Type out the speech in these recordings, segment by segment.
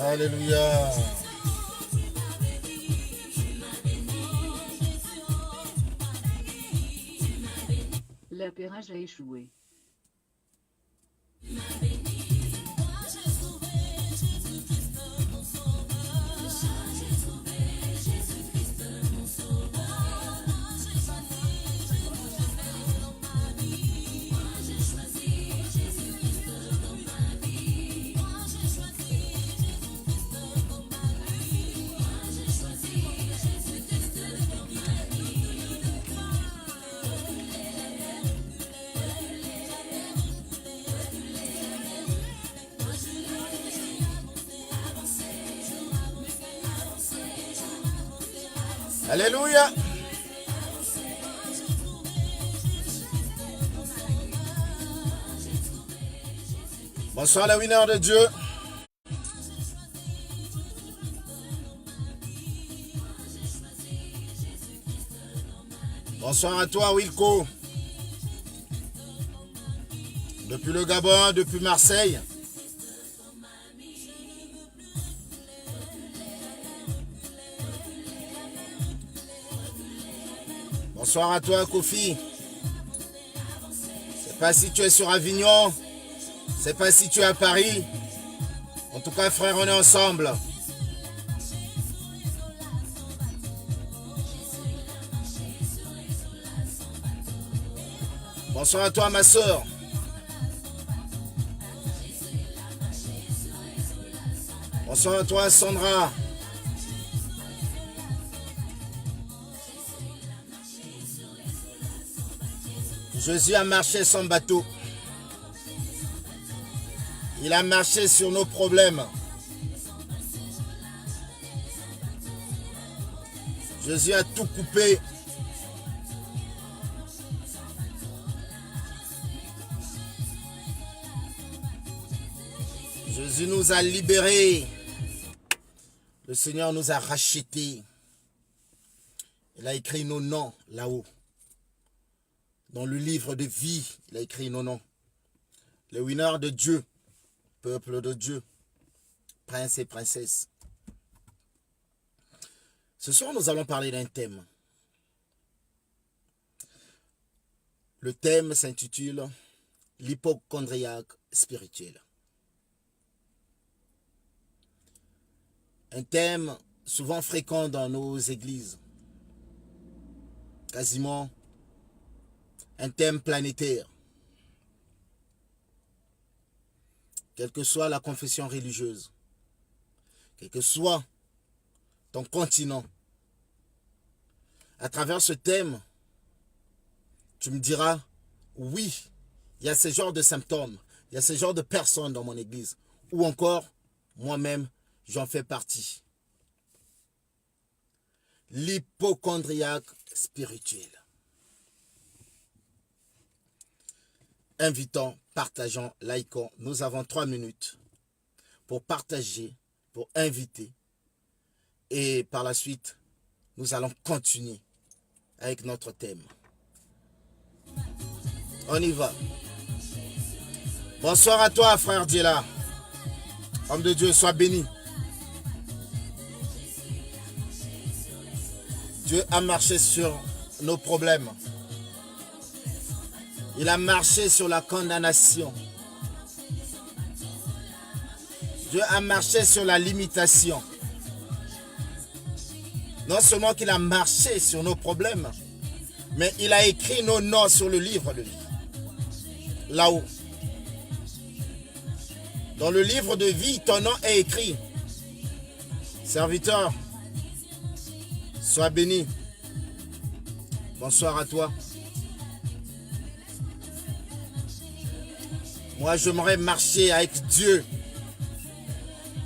Alléluia. L'appairage a échoué. Alléluia. Bonsoir les winners de Dieu. Bonsoir à toi Wilco. Depuis le Gabon, depuis Marseille. Bonsoir à toi Kofi. Je sais pas si tu es sur Avignon. Je sais pas si tu es à Paris. En tout cas frère, on est ensemble. Bonsoir à toi ma soeur. Bonsoir à toi Sandra. Jésus a marché sans bateau. Il a marché sur nos problèmes. Jésus a tout coupé. Jésus nous a libérés. Le Seigneur nous a rachetés. Il a écrit nos noms là-haut. Dans le livre de vie, il a écrit nos noms. Les winners de Dieu, peuple de Dieu, princes et princesses. Ce soir, nous allons parler d'un thème. Le thème s'intitule « L'hypochondriaque spirituel ». Un thème souvent fréquent dans nos églises. Quasiment un thème planétaire. Quelle que soit la confession religieuse, quel que soit ton continent, à travers ce thème, tu me diras, oui, il y a ce genre de symptômes, il y a ce genre de personnes dans mon église, ou encore, moi-même, j'en fais partie. L'hypochondriaque spirituel. Invitons, partageons, likons. Nous avons 3 minutes pour partager, pour inviter. Et par la suite, nous allons continuer avec notre thème. On y va. Bonsoir à toi, frère Diela. Homme de Dieu, sois béni. Dieu a marché sur nos problèmes. Il a marché sur la condamnation. Dieu a marché sur la limitation. Non seulement qu'il a marché sur nos problèmes, mais il a écrit nos noms sur le livre de vie. Là-haut. Dans le livre de vie, ton nom est écrit. Serviteur, sois béni. Bonsoir à toi. Moi, j'aimerais marcher avec Dieu.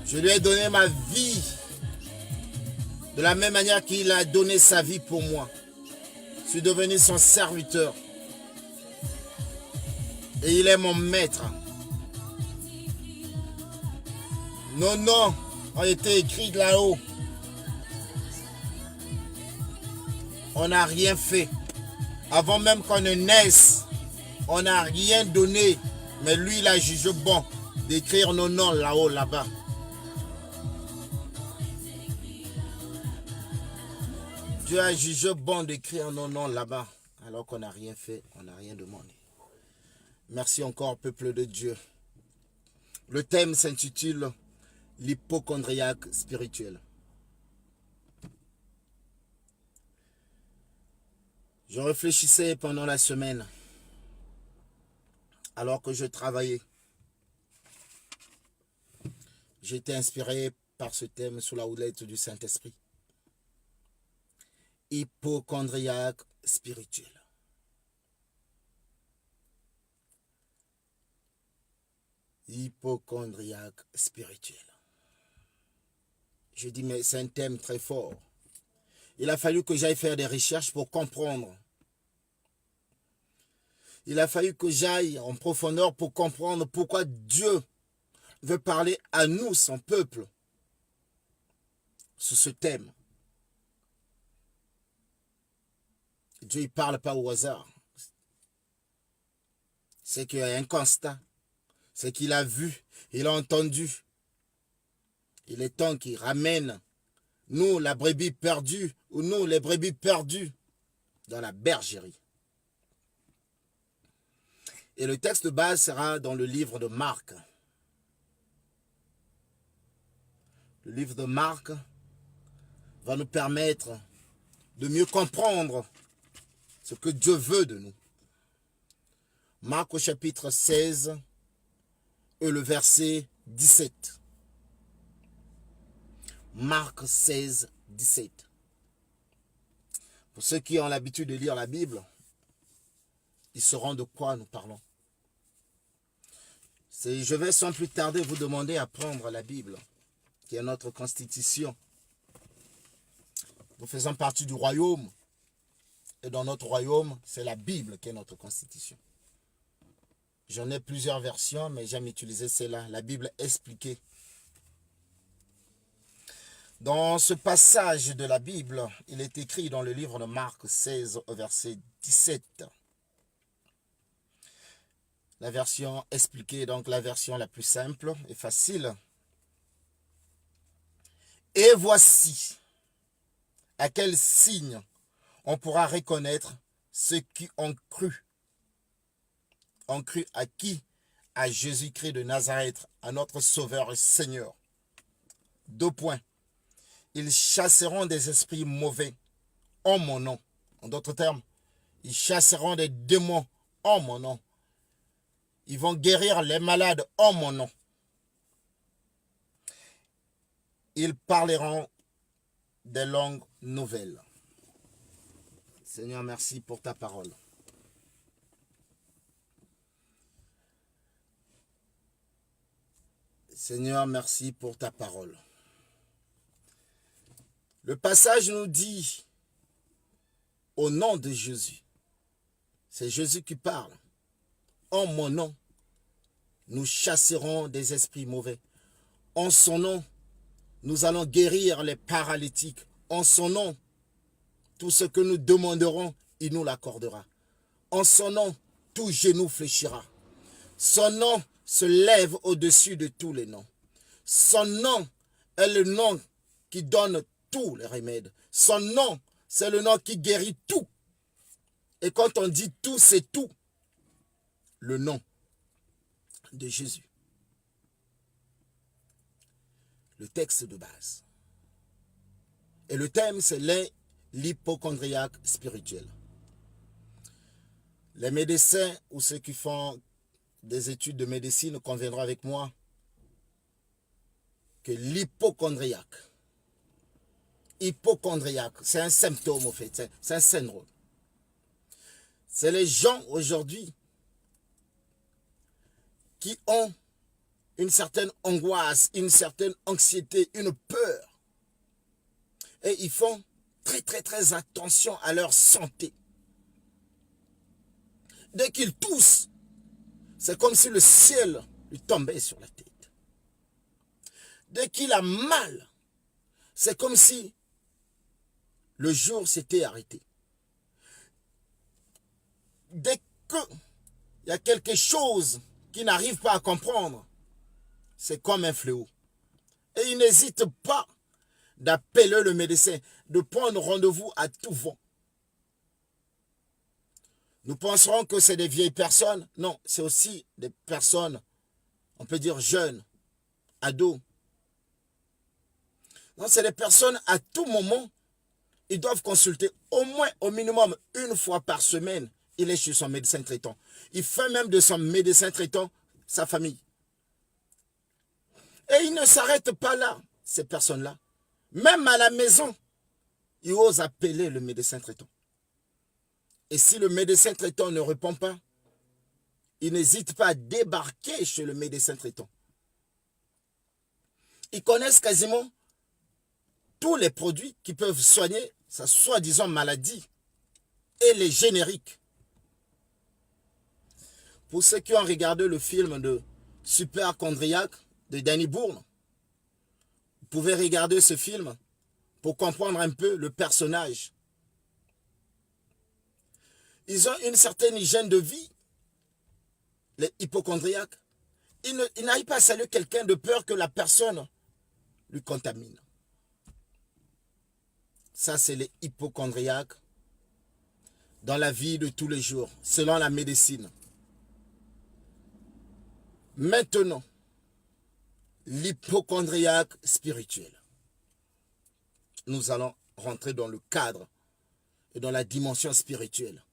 Je lui ai donné ma vie de la même manière qu'il a donné sa vie pour moi. Je suis devenu son serviteur. Et il est mon maître. Nos noms ont été écrits là-haut. On n'a rien fait. Avant même qu'on ne naisse, on n'a rien donné. Mais lui, il a jugé bon d'écrire nos noms là-haut, là-bas. Dieu a jugé bon d'écrire nos noms là-bas, alors qu'on n'a rien fait, on n'a rien demandé. Merci encore, peuple de Dieu. Le thème s'intitule « L'hypochondriaque spirituel ». Je réfléchissais pendant la semaine, alors que je travaillais. J'étais inspiré par ce thème sous la houlette du Saint-Esprit. Hypochondriaque spirituel. Hypochondriaque spirituel. Je dis, mais c'est un thème très fort. Il a fallu que j'aille faire des recherches pour comprendre. Il a fallu que j'aille en profondeur pour comprendre pourquoi Dieu veut parler à nous, son peuple, sur ce thème. Dieu ne parle pas au hasard. C'est qu'il y a un constat. C'est qu'il a vu, il a entendu. Il est temps qu'il ramène nous, la brebis perdue, ou nous, les brebis perdues, dans la bergerie. Et le texte de base sera dans le livre de Marc. Le livre de Marc va nous permettre de mieux comprendre ce que Dieu veut de nous. Marc au chapitre 16 et le verset 17. Marc 16, 17. Pour ceux qui ont l'habitude de lire la Bible, ils sauront de quoi nous parlons. Je vais sans plus tarder vous demander à prendre la Bible, qui est notre constitution. Nous faisons partie du royaume. Et dans notre royaume, c'est la Bible qui est notre constitution. J'en ai plusieurs versions, mais j'aime utiliser celle-là, la Bible expliquée. Dans ce passage de la Bible, il est écrit dans le livre de Marc 16 au verset 17. La version expliquée, donc la version la plus simple et facile. Et voici à quel signe on pourra reconnaître ceux qui ont cru. Ont cru à qui? À Jésus-Christ de Nazareth, à notre Sauveur et Seigneur. 2 points. Ils chasseront des esprits mauvais en mon nom. En d'autres termes, ils chasseront des démons en mon nom. Ils vont guérir les malades en mon nom. Ils parleront des langues nouvelles. Seigneur, merci pour ta parole. Seigneur, merci pour ta parole. Le passage nous dit, au nom de Jésus, c'est Jésus qui parle. En mon nom, nous chasserons des esprits mauvais. En son nom, nous allons guérir les paralytiques. En son nom, tout ce que nous demanderons, il nous l'accordera. En son nom, tout genou fléchira. Son nom se lève au-dessus de tous les noms. Son nom est le nom qui donne tous les remèdes. Son nom, c'est le nom qui guérit tout. Et quand on dit tout, c'est tout. Le nom de Jésus. Le texte de base. Et le thème, c'est l'hypochondriaque spirituel. Les médecins ou ceux qui font des études de médecine conviendront avec moi que l'hypochondriaque, c'est un symptôme au fait, c'est un syndrome. C'est les gens aujourd'hui qui ont une certaine angoisse, une certaine anxiété, une peur. Et ils font très attention à leur santé. Dès qu'ils toussent, c'est comme si le ciel lui tombait sur la tête. Dès qu'il a mal, c'est comme si le jour s'était arrêté. Dès qu'il y a quelque chose qu'il n'arrive pas à comprendre, c'est comme un fléau. Et il n'hésite pas d'appeler le médecin, de prendre rendez-vous à tout vent. Nous penserons que c'est des vieilles personnes. Non, c'est aussi des personnes, on peut dire jeunes, ados. Non, c'est des personnes à tout moment, ils doivent consulter au moins, au minimum, une fois par semaine. Il est chez son médecin traitant. Il fait même de son médecin traitant sa famille. Et il ne s'arrête pas là, ces personnes-là. Même à la maison, ils osent appeler le médecin traitant. Et si le médecin traitant ne répond pas, il n'hésite pas à débarquer chez le médecin traitant. Ils connaissent quasiment tous les produits qui peuvent soigner sa soi-disant maladie et les génériques. Pour ceux qui ont regardé le film de Superchondriac de Danny Bourne, vous pouvez regarder ce film pour comprendre un peu le personnage. Ils ont une certaine hygiène de vie, les hypochondriaques. Ils n'arrivent pas à saluer quelqu'un de peur que la personne lui contamine. Ça, c'est les hypochondriaques dans la vie de tous les jours, selon la médecine. Maintenant, l'hypochondriaque spirituel. Nous allons rentrer dans le cadre et dans la dimension spirituelle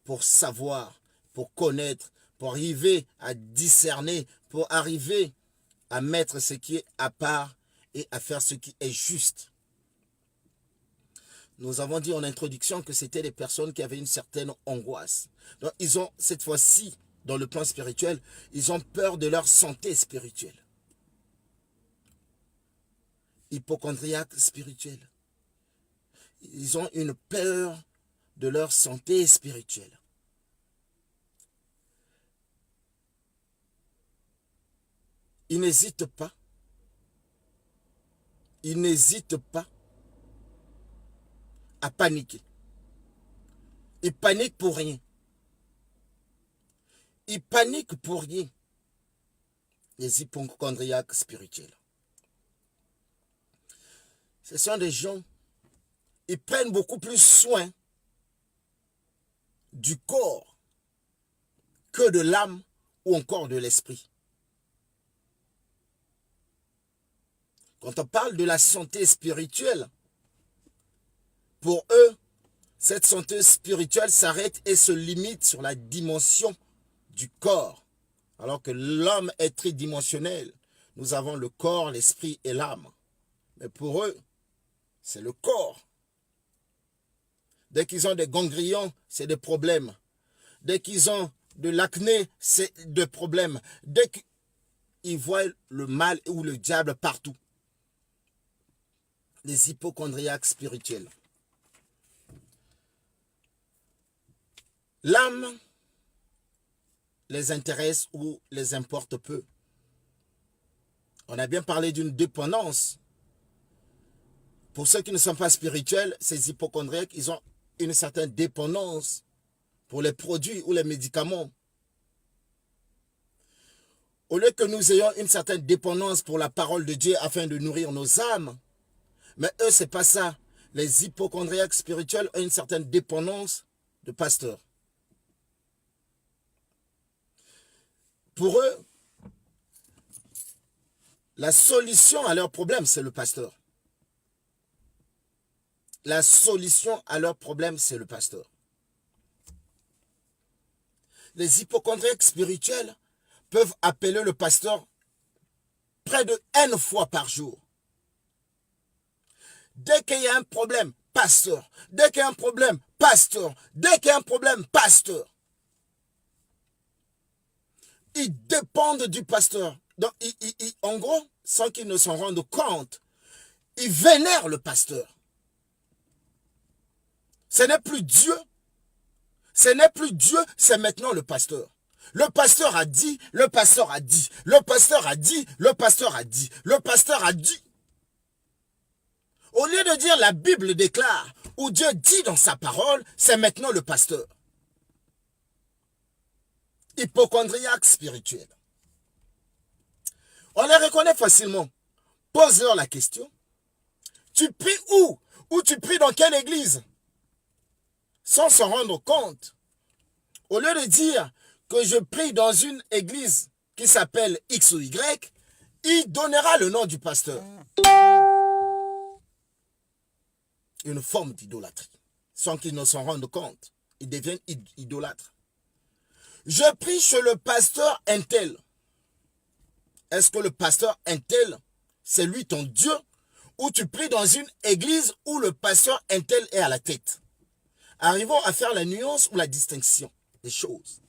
pour savoir, pour connaître, pour arriver à discerner, pour arriver à mettre ce qui est à part et à faire ce qui est juste. Nous avons dit en introduction que c'était des personnes qui avaient une certaine angoisse. Donc, ils ont, cette fois-ci, dans le plan spirituel, ils ont peur de leur santé spirituelle. Hypochondriaque spirituel. Ils ont une peur de leur santé spirituelle. Ils n'hésitent pas. Ils n'hésitent pas à paniquer. Ils paniquent pour rien. Ils paniquent pour rien. Les hypochondriaques spirituels. Ce sont des gens, ils prennent beaucoup plus soin du corps que de l'âme ou encore de l'esprit. Quand on parle de la santé spirituelle, pour eux, cette santé spirituelle s'arrête et se limite sur la dimension du corps. Alors que l'homme est tridimensionnel. Nous avons le corps, l'esprit et l'âme. Mais pour eux, c'est le corps. Dès qu'ils ont des ganglions, c'est des problèmes. Dès qu'ils ont de l'acné, c'est des problèmes. Dès qu'ils voient le mal ou le diable partout. Les hypochondriaques spirituels. L'âme les intéresse ou les importe peu. On a bien parlé d'une dépendance. Pour ceux qui ne sont pas spirituels, ces hypochondriaques, ils ont une certaine dépendance pour les produits ou les médicaments. Au lieu que nous ayons une certaine dépendance pour la parole de Dieu afin de nourrir nos âmes, mais eux, c'est pas ça. Les hypochondriaques spirituels ont une certaine dépendance de pasteurs. Pour eux, la solution à leurs problèmes, c'est le pasteur. La solution à leurs problèmes, c'est le pasteur. Les hypochondriaques spirituels peuvent appeler le pasteur près de N fois par jour. Dès qu'il y a un problème, pasteur. Dès qu'il y a un problème, pasteur. Dès qu'il y a un problème, pasteur. Ils dépendent du pasteur. Donc, en gros, sans qu'ils ne s'en rendent compte, ils vénèrent le pasteur. Ce n'est plus Dieu. Ce n'est plus Dieu, c'est maintenant le pasteur. Le pasteur a dit, le pasteur a dit, le pasteur a dit, le pasteur a dit, le pasteur a dit. Au lieu de dire la Bible déclare, ou Dieu dit dans sa parole, c'est maintenant le pasteur. Hypochondriaque spirituel. On les reconnaît facilement. Pose-leur la question. Tu pries où? Ou tu pries dans quelle église? Sans s'en rendre compte. Au lieu de dire que je prie dans une église qui s'appelle X ou Y, il donnera le nom du pasteur. Une forme d'idolâtrie. Sans qu'ils ne s'en rendent compte. Ils deviennent idolâtres. Je prie chez le pasteur Intel. Est-ce que le pasteur Intel, c'est lui ton Dieu? Ou tu pries dans une église où le pasteur Intel est à la tête? Arrivons à faire la nuance ou la distinction des choses.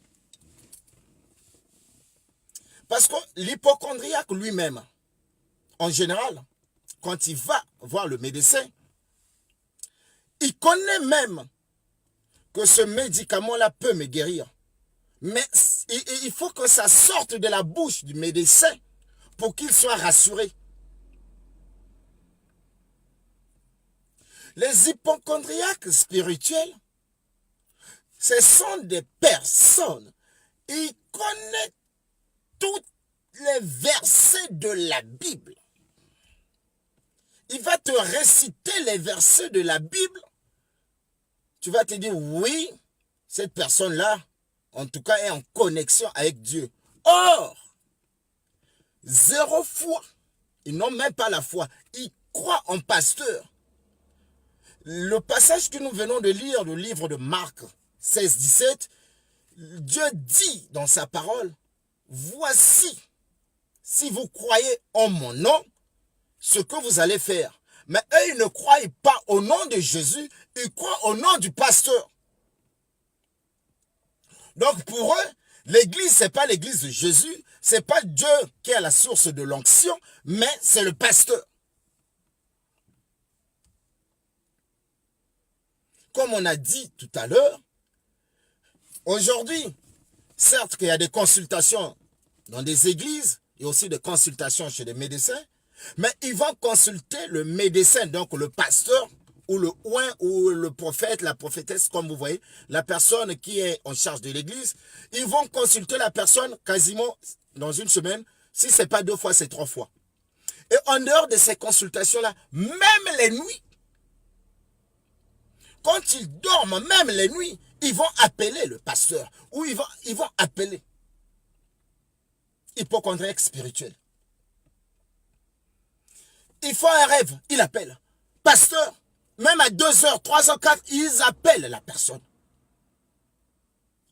Parce que l'hypochondriaque lui-même, en général, quand il va voir le médecin, il connaît même que ce médicament-là peut me guérir. Mais il faut que ça sorte de la bouche du médecin pour qu'il soit rassuré. Les hypochondriaques spirituels, ce sont des personnes, ils connaissent tous les versets de la Bible. Il va te réciter les versets de la Bible. Tu vas te dire, oui, cette personne-là, en tout cas, est en connexion avec Dieu. Or, zéro foi. Ils n'ont même pas la foi. Ils croient en pasteur. Le passage que nous venons de lire, le livre de Marc 16-17, Dieu dit dans sa parole, voici, si vous croyez en mon nom, ce que vous allez faire. Mais eux, ils ne croient pas au nom de Jésus, ils croient au nom du pasteur. Donc pour eux, l'église, ce n'est pas l'église de Jésus, ce n'est pas Dieu qui est à la source de l'onction, mais c'est le pasteur. Comme on a dit tout à l'heure, aujourd'hui, certes qu'il y a des consultations dans des églises, et aussi des consultations chez des médecins, mais ils vont consulter le médecin, donc le pasteur, ou le ouin, ou le prophète, la prophétesse, comme vous voyez, la personne qui est en charge de l'église. Ils vont consulter la personne quasiment dans une semaine. Si ce n'est pas 2 fois, c'est 3 fois. Et en dehors de ces consultations-là, même les nuits, quand ils dorment, même les nuits, ils vont appeler le pasteur, ou ils vont appeler hypochondriaque spirituel. Ils font un rêve, ils appellent. Pasteur, même à 2 heures, 3 heures, 4, ils appellent la personne.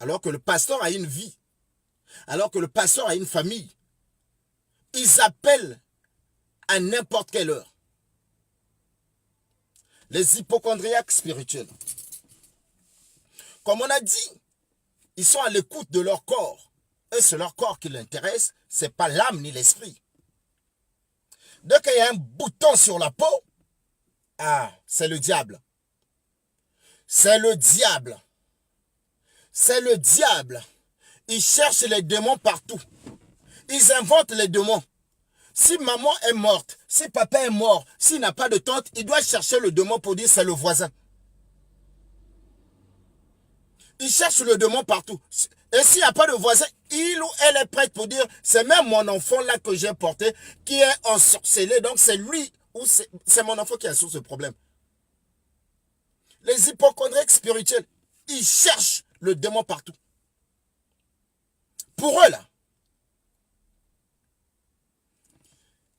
Alors que le pasteur a une vie. Alors que le pasteur a une famille. Ils appellent à n'importe quelle heure. Les hypochondriaques spirituels. Comme on a dit, ils sont à l'écoute de leur corps. Et c'est leur corps qui l'intéresse, ce n'est pas l'âme ni l'esprit. Dès qu'il y a un bouton sur la peau, ah, c'est le diable. C'est le diable. C'est le diable. Ils cherchent les démons partout. Ils inventent les démons. Si maman est morte, si papa est mort, s'il n'a pas de tante, il doit chercher le démon pour dire c'est le voisin. Il cherche le démon partout. Et s'il n'y a pas de voisin, il ou elle est prête pour dire c'est même mon enfant là que j'ai porté qui est ensorcelé. Donc c'est lui ou c'est mon enfant qui a sur ce problème. Les hypochondriaques spirituels, ils cherchent le démon partout. Pour eux là,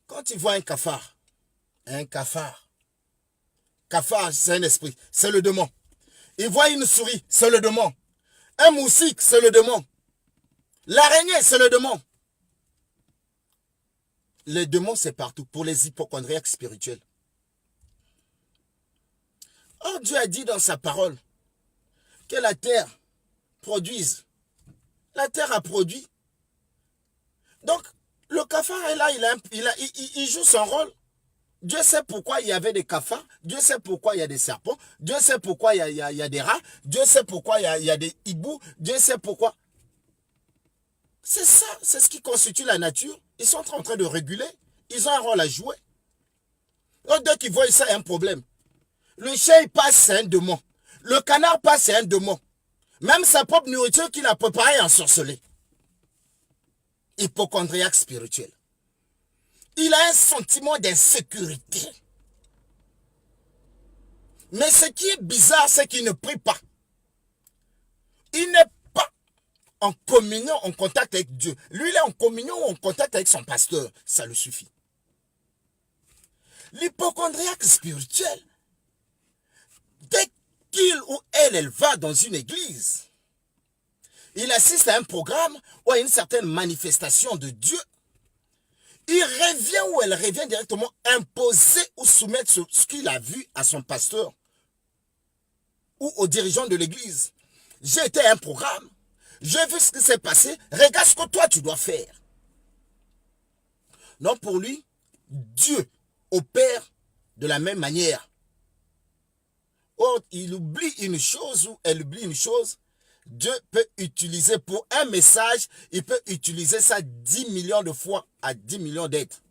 quand ils voient un cafard, cafard c'est un esprit, c'est le démon. Ils voient une souris, c'est le démon. Un moustique, c'est le démon. L'araignée, c'est le démon. Les démons, c'est partout pour les hypochondriaques spirituels. Or, Dieu a dit dans sa parole que la terre produise. La terre a produit. Donc, le cafard est là, il joue son rôle. Dieu sait pourquoi il y avait des cafards. Dieu sait pourquoi il y a des serpents. Dieu sait pourquoi il y a des rats. Dieu sait pourquoi il y a des hiboux. Dieu sait pourquoi. C'est ça, c'est ce qui constitue la nature. Ils sont en train de réguler. Ils ont un rôle à jouer. Donc, dès qu'ils voient ça, il y a un problème. Le chien, il passe, c'est un démon. Le canard passe, c'est un démon. Même sa propre nourriture qu'il a préparée est ensorcelée. Hypochondriaque spirituel. Il a un sentiment d'insécurité. Mais ce qui est bizarre, c'est qu'il ne prie pas. Il n'est pas en communion, en contact avec Dieu. Lui, il est en communion ou en contact avec son pasteur. Ça le suffit. L'hypocondriaque spirituel, dès qu'il ou elle va dans une église, il assiste à un programme ou à une certaine manifestation de Dieu, il revient ou elle revient directement imposer ou soumettre ce qu'il a vu à son pasteur ou aux dirigeants de l'église. J'ai été à un programme, j'ai vu ce qui s'est passé, regarde ce que toi tu dois faire. Non, pour lui, Dieu opère de la même manière. Or, il oublie une chose ou elle oublie une chose. Dieu peut utiliser pour un message, il peut utiliser ça 10 millions de fois à 10 millions d'êtres.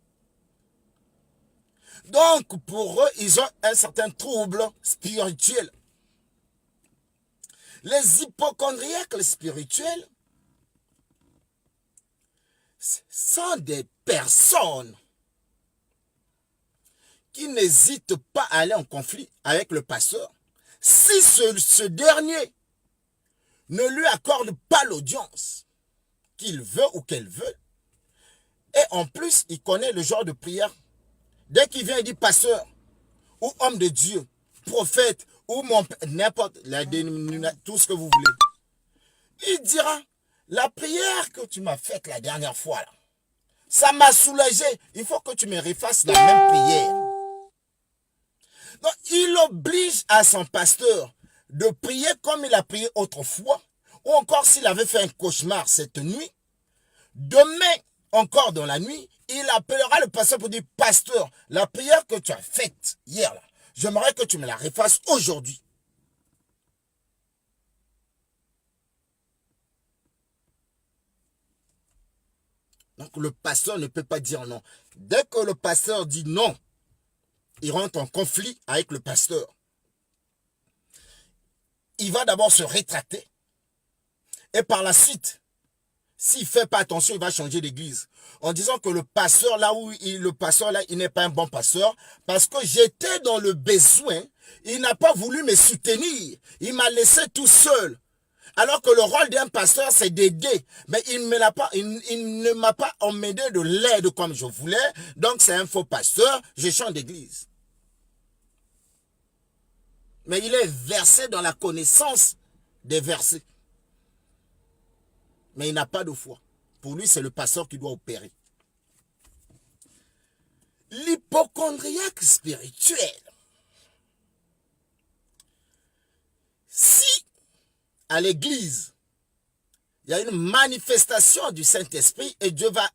Donc, pour eux, ils ont un certain trouble spirituel. Les hypocondriaques spirituels sont des personnes qui n'hésitent pas à aller en conflit avec le pasteur si ce dernier ne lui accorde pas l'audience qu'il veut ou qu'elle veut. Et en plus, il connaît le genre de prière. Dès qu'il vient, il dit pasteur ou homme de Dieu, prophète ou n'importe, tout ce que vous voulez. Il dira, la prière que tu m'as faite la dernière fois, là, ça m'a soulagé. Il faut que tu me refasses la même prière. Donc, il oblige à son pasteur de prier comme il a prié autrefois, ou encore s'il avait fait un cauchemar cette nuit. Demain, encore dans la nuit, il appellera le pasteur pour dire, pasteur, la prière que tu as faite hier, là, j'aimerais que tu me la refasses aujourd'hui. Donc, le pasteur ne peut pas dire non. Dès que le pasteur dit non, il rentre en conflit avec le pasteur. Il va d'abord se rétracter. Et par la suite, s'il ne fait pas attention, il va changer d'église. En disant que le pasteur, il n'est pas un bon pasteur. Parce que j'étais dans le besoin. Il n'a pas voulu me soutenir. Il m'a laissé tout seul. Alors que le rôle d'un pasteur, c'est d'aider. Mais il ne m'a pas emmené de l'aide comme je voulais. Donc c'est un faux pasteur. Je change d'église. Mais il est versé dans la connaissance des versets. Mais il n'a pas de foi. Pour lui, c'est le pasteur qui doit opérer. L'hypocondriaque spirituel. Si à l'église, il y a une manifestation du Saint-Esprit et Dieu va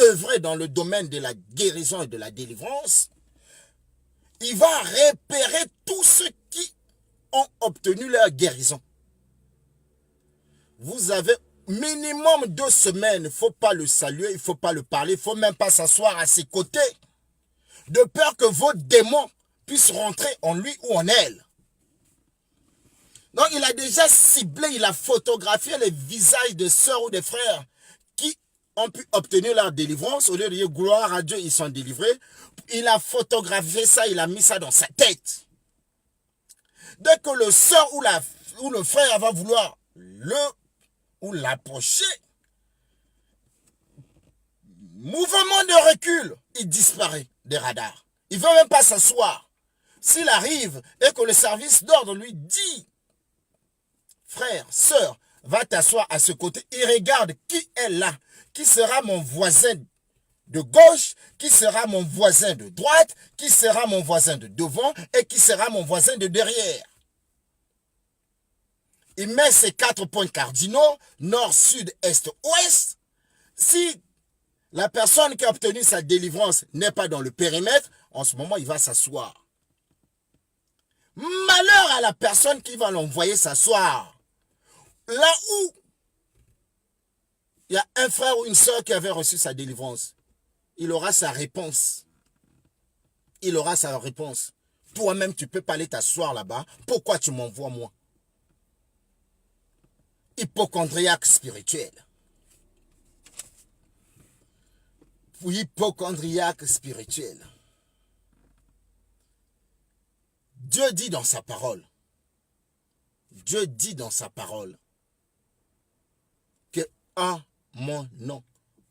œuvrer dans le domaine de la guérison et de la délivrance, il va repérer tous ceux qui ont obtenu leur guérison. Vous avez minimum 2 semaines, il ne faut pas le saluer, il ne faut pas le parler, il ne faut même pas s'asseoir à ses côtés, de peur que vos démons puissent rentrer en lui ou en elle. Donc il a déjà ciblé, il a photographié les visages des sœurs ou des frères qui ont pu obtenir leur délivrance. Au lieu de dire gloire à Dieu, ils sont délivrés. Il a photographié ça, il a mis ça dans sa tête. Dès que le sœur ou le frère va vouloir l'approcher, mouvement de recul, il disparaît des radars. Il ne veut même pas s'asseoir. S'il arrive et que le service d'ordre lui dit, frère, sœur, va t'asseoir à ce côté, il regarde qui est là, qui sera mon voisin de gauche, qui sera mon voisin de droite, qui sera mon voisin de devant et qui sera mon voisin de derrière. Il met ses 4 points cardinaux, nord, sud, est, ouest. Si la personne qui a obtenu sa délivrance n'est pas dans le périmètre, en ce moment, il va s'asseoir. Malheur à la personne qui va l'envoyer s'asseoir. Là où il y a un frère ou une soeur qui avait reçu sa délivrance, il aura sa réponse. Il aura sa réponse. Toi-même, tu ne peux pas aller t'asseoir là-bas. Pourquoi tu m'envoies moi? Hypocondriaque spirituel. Hypocondriaque spirituel. Dieu dit dans sa parole, Dieu dit dans sa parole que en mon nom,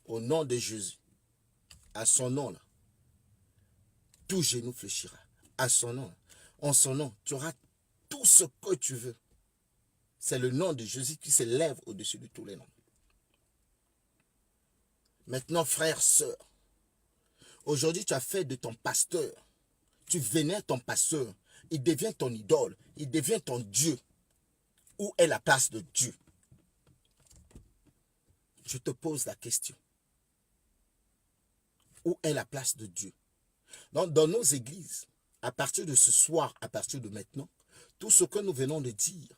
au nom de Jésus, à son nom là, tout genou fléchira. À son nom, en son nom, tu auras tout ce que tu veux. C'est le nom de Jésus qui s'élève au-dessus de tous les noms. Maintenant, frère, sœur, aujourd'hui tu as fait de ton pasteur, tu vénères ton pasteur, il devient ton idole, il devient ton Dieu. Où est la place de Dieu? Je te pose la question. Où est la place de Dieu? Donc, dans nos églises, à partir de ce soir, à partir de maintenant, tout ce que nous venons de dire,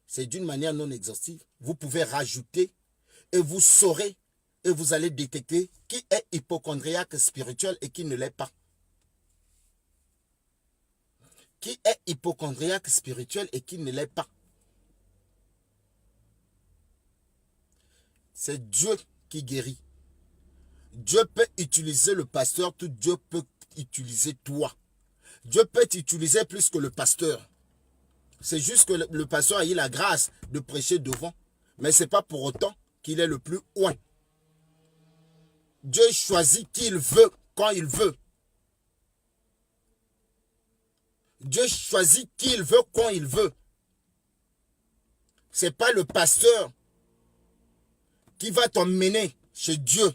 c'est d'une manière non exhaustive. Vous pouvez rajouter et vous saurez et vous allez détecter qui est hypocondriaque spirituel et qui ne l'est pas. Qui est hypocondriaque spirituel et qui ne l'est pas. C'est Dieu qui guérit. Dieu peut utiliser le pasteur, tout Dieu peut utiliser toi. Dieu peut t'utiliser plus que le pasteur. C'est juste que le pasteur a eu la grâce de prêcher devant. Mais ce n'est pas pour autant qu'il est le plus oint. Dieu choisit qui il veut, quand il veut. Dieu choisit qui il veut, quand il veut. Ce n'est pas le pasteur qui va t'emmener chez Dieu.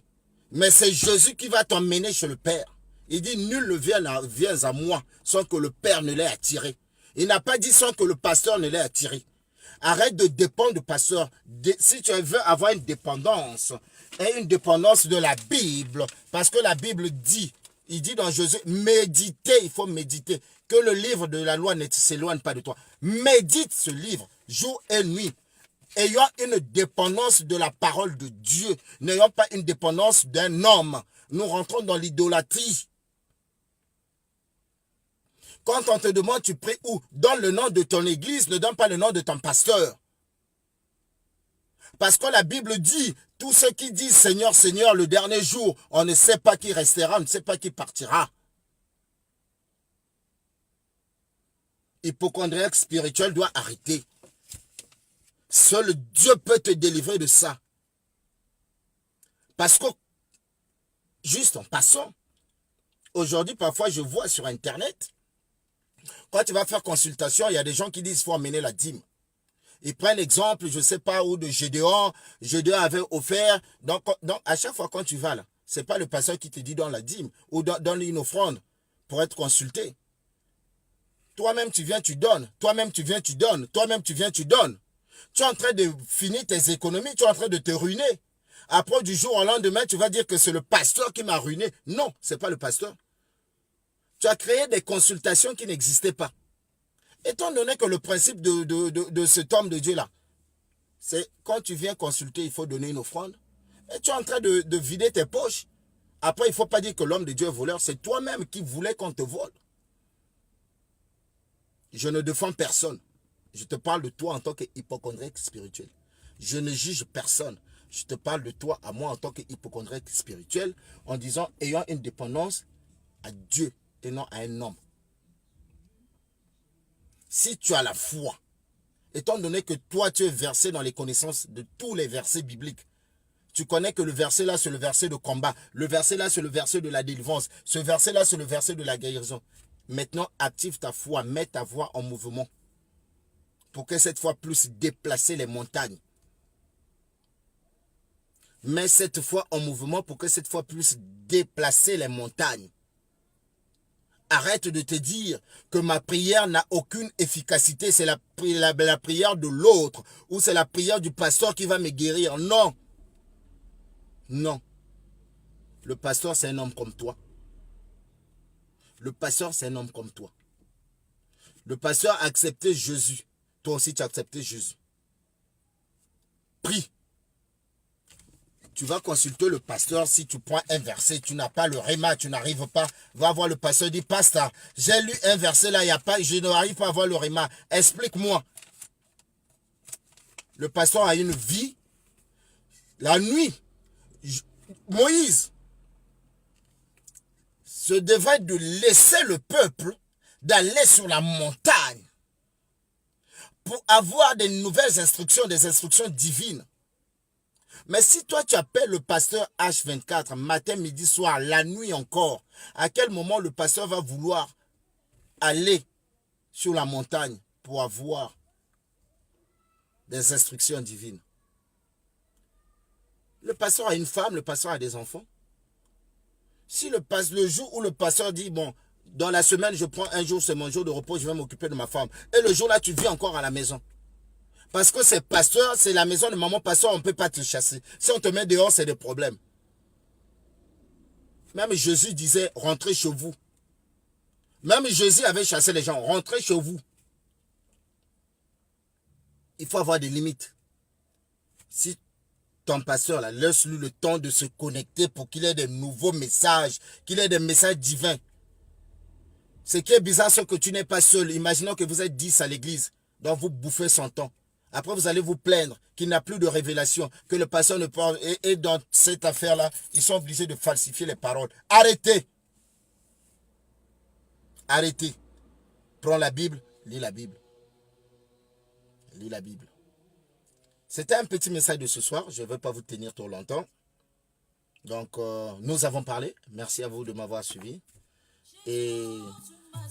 Mais c'est Jésus qui va t'emmener chez le Père. Il dit, nul ne vient à moi sans que le Père ne l'ait attiré. Il n'a pas dit sans que le pasteur ne l'ait attiré. Arrête de dépendre du pasteur. Si tu veux avoir une dépendance, et une dépendance de la Bible, parce que la Bible dit, il dit dans Jésus, méditez, il faut méditer, que le livre de la loi ne s'éloigne pas de toi. Médite ce livre, jour et nuit. Ayant une dépendance de la parole de Dieu, n'ayant pas une dépendance d'un homme. Nous rentrons dans l'idolâtrie. Quand on te demande, tu pries où? Donne le nom de ton église, ne donne pas le nom de ton pasteur. Parce que la Bible dit, tous ceux qui disent Seigneur, Seigneur, le dernier jour, on ne sait pas qui restera, on ne sait pas qui partira. Hypocondriaque spirituel doit arrêter. Seul Dieu peut te délivrer de ça. Parce que, juste en passant, aujourd'hui, parfois, je vois sur Internet, quand tu vas faire consultation, il y a des gens qui disent qu'il faut amener la dîme. Ils prennent l'exemple, je ne sais pas où, de Gédéon. Gédéon avait offert. Donc, à chaque fois quand tu vas là, ce n'est pas le pasteur qui te dit dans la dîme ou donne une offrande pour être consulté. Toi-même, tu viens, tu donnes. Toi-même, tu viens, tu donnes. Toi-même, tu viens, tu donnes. Tu es en train de finir tes économies, tu es en train de te ruiner. Après, du jour au lendemain, tu vas dire que c'est le pasteur qui m'a ruiné. Non, ce n'est pas le pasteur. Tu as créé des consultations qui n'existaient pas. Étant donné que le principe de cet homme de Dieu-là, c'est quand tu viens consulter, il faut donner une offrande. Et tu es en train de vider tes poches. Après, il ne faut pas dire que l'homme de Dieu est voleur. C'est toi-même qui voulais qu'on te vole. Je ne défends personne. Je te parle de toi en tant qu'hypocondriaque spirituel. Je ne juge personne. Je te parle de toi à moi en tant qu'hypocondriaque spirituel en disant ayant une dépendance à Dieu et non à un homme. Si tu as la foi, étant donné que toi tu es versé dans les connaissances de tous les versets bibliques, tu connais que le verset là c'est le verset de combat, le verset là c'est le verset de la délivrance, ce verset là c'est le verset de la guérison. Maintenant active ta foi, mets ta voix en mouvement pour que cette foi puisse déplacer les montagnes. Mets cette foi en mouvement pour que cette foi puisse déplacer les montagnes. Arrête de te dire que ma prière n'a aucune efficacité. C'est la prière de l'autre. Ou c'est la prière du pasteur qui va me guérir. Non. Non. Le pasteur, c'est un homme comme toi. Le pasteur, c'est un homme comme toi. Le pasteur a accepté Jésus. Toi aussi, tu as accepté Jésus. Prie. Tu vas consulter le pasteur si tu prends un verset, tu n'as pas le réma, tu n'arrives pas. Va voir le pasteur, dit, pasteur, j'ai lu un verset là, il n'y a pas, je n'arrive pas à voir le réma. Explique-moi. Le pasteur a une vie. La nuit, Moïse se devait de laisser le peuple d'aller sur la montagne pour avoir des nouvelles instructions, des instructions divines. Mais si toi tu appelles le pasteur H24, matin, midi, soir, la nuit encore, à quel moment le pasteur va vouloir aller sur la montagne pour avoir des instructions divines? Le pasteur a une femme, le pasteur a des enfants. Si le jour où le pasteur dit, bon, dans la semaine, je prends un jour, c'est mon jour de repos, je vais m'occuper de ma femme. Et le jour-là, tu vis encore à la maison. Parce que c'est pasteur, c'est la maison de maman pasteur, on ne peut pas te chasser. Si on te met dehors, c'est des problèmes. Même Jésus disait, rentrez chez vous. Même Jésus avait chassé les gens, rentrez chez vous. Il faut avoir des limites. Si ton pasteur, là, laisse-lui le temps de se connecter pour qu'il ait des nouveaux messages, qu'il ait des messages divins. Ce qui est bizarre, c'est que tu n'es pas seul. Imaginons que vous êtes 10 à l'église, donc vous bouffez son temps. Après, vous allez vous plaindre qu'il n'a plus de révélation, que le pasteur ne parle. Et dans cette affaire-là, ils sont obligés de falsifier les paroles. Arrêtez. Arrêtez. Prends la Bible, lis la Bible. Lis la Bible. C'était un petit message de ce soir. Je ne vais pas vous tenir trop longtemps. Donc, nous avons parlé. Merci à vous de m'avoir suivi. Et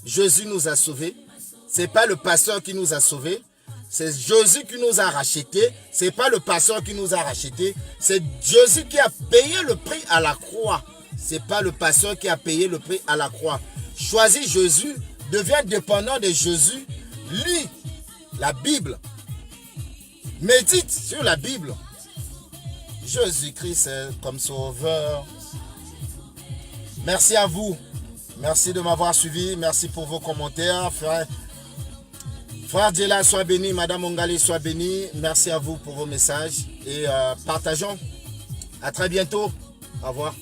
Jésus nous a sauvés. Ce n'est pas le pasteur qui nous a sauvés. C'est Jésus qui nous a rachetés. Ce n'est pas le pasteur qui nous a rachetés. C'est Jésus qui a payé le prix à la croix. Ce n'est pas le pasteur qui a payé le prix à la croix. Choisis Jésus. Deviens dépendant de Jésus. Lis la Bible. Médite sur la Bible. Jésus-Christ est comme sauveur. Merci à vous. Merci de m'avoir suivi. Merci pour vos commentaires. Frère Djela, sois béni. Madame Ongali, sois béni. Merci à vous pour vos messages. Et partageons. À très bientôt. Au revoir.